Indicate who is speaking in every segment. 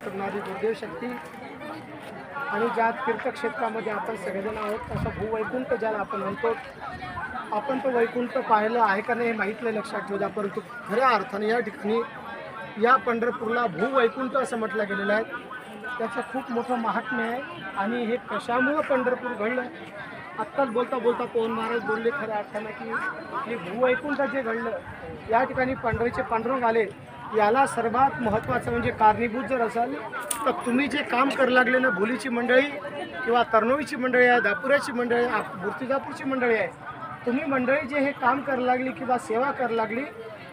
Speaker 1: करणारी गुरुदेव शक्ती आणि ज्या तीर्थक्षेत्रामध्ये आपण सगळेजण आहोत तसं भूवैकुंठ ज्याला आपण म्हणतो, आपण तो वैकुंठ पाहिलं आहे का नाही हे माहीत नाही, लक्षात ठेवू द्या. परंतु खऱ्या अर्थाने या ठिकाणी या पंढरपूरला भूवैकुंठ असं म्हटलं गेलेलं आहे. त्याचं खूप मोठं महात्म्य आहे. आणि हे कशामुळं पंढरपूर घडलं, आत्ताच बोलता बोलता पवन महाराज बोलले खऱ्या अर्थानं की हे भूवैकुंठ जे घडलं या ठिकाणी पंढरीचे पांडुरंग आले. याला सर्वात महत्त्वाचं म्हणजे कारणीभूत जर असाल तर तुम्ही जे काम करू लागले ना, भोलीची मंडळी किंवा तरणोईची मंडळी आहे, दापुऱ्याची मंडळी आहे, मूर्तिजापूरची मंडळी आहे, तुम्ही मंडळी जे हे काम करू लागली किंवा सेवा करू लागली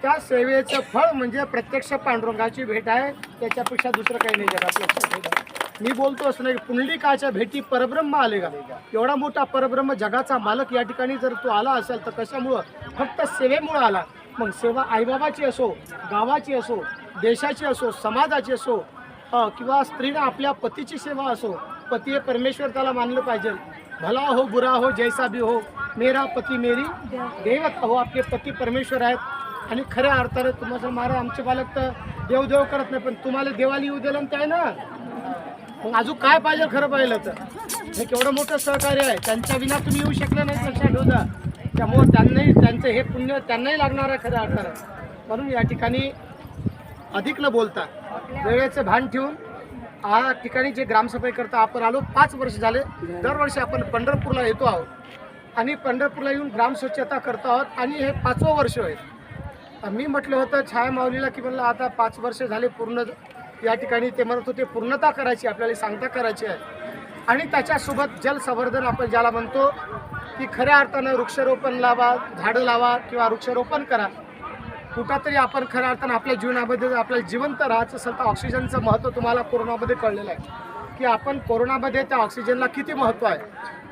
Speaker 1: त्या सेवेचं फळ म्हणजे प्रत्यक्ष पांडुरंगाची भेट आहे. त्याच्यापेक्षा दुसरं काही नाही जगात, लक्षात ठेवा. मी बोलतो असं नाही, पुंडलिकाच्या भेटी परब्रह्म आले का. एवढा मोठा परब्रह्म जगाचा मालक या ठिकाणी जर तो आला असेल तर कशामुळं, फक्त सेवेमुळं आला. मग सेवा आईबाबाची असो, गावाची असो, देशाची असो, समाजाची असो, किंवा स्त्रीनं आपल्या पतीची सेवा असो. पती हे परमेश्वर, त्याला मानलं पाहिजे. भला हो बुरा हो जैसा भी हो, मेरा पती मेरी देवत हो. आपले पती परमेश्वर आहेत. आणि खऱ्या अर्थाने तुम्हाला महाराज आमचे बालक तर देव करत नाही, पण तुम्हाला देवाला येऊ दिलं ते आहे ना. मग अजून काय पाहिजे खरं पाहिलं तर, हे केवढं मोठं सहकार्य आहे. त्यांच्या विना तुम्ही येऊ शकले नाही, लक्षात ठेवता. त्यामुळं त्यांनाही त्यांचं हे पुण्य त्यांनाही लागणार आहे खऱ्या अर्थानं. म्हणून या ठिकाणी अधिक न बोलता वेळेचं भान ठेवून या ठिकाणी जे ग्रामसभेकरता आपण आलो, 5 वर्ष झाले. दरवर्षी आपण पंढरपूरला येतो आहोत आणि पंढरपूरला येऊन ग्रामस्वच्छता करतो आहोत आणि हे 5वं वर्ष आहे. मी म्हटलं होतं छाया माऊलीला की म्हणलं आता 5 वर्ष झाले पूर्ण या ठिकाणी. ते म्हणत होते पूर्णता करायची, आपल्याला सांगता करायची आहे. आणि त्याच्यासोबत जलसंवर्धन आपण ज्याला म्हणतो की खऱ्या अर्थानं वृक्षारोपण लावा, झाडं लावा किंवा वृक्षारोपण करा. कुठंतरी आपण खऱ्या अर्थानं आपल्या जीवनामध्ये आपल्याला जिवंत राहायचं असेल तर ऑक्सिजनचं महत्त्व तुम्हाला कोरोनामध्ये कळलेलं आहे की आपण कोरोनामध्ये त्या ऑक्सिजनला किती महत्त्व आहे.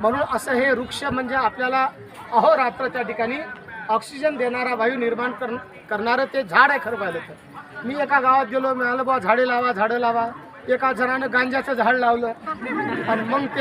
Speaker 1: म्हणून असं हे वृक्ष म्हणजे आपल्याला अहोरात्र त्या ठिकाणी ऑक्सिजन देणारा वायू निर्माण करणारं ते झाड आहे खरं पाहिलं तर. मी एका गावात गेलो, मिळालं बुवा झाडे लावा झाडं लावा. एका जणानं गांजाचं झाड लावलं आणि मग ते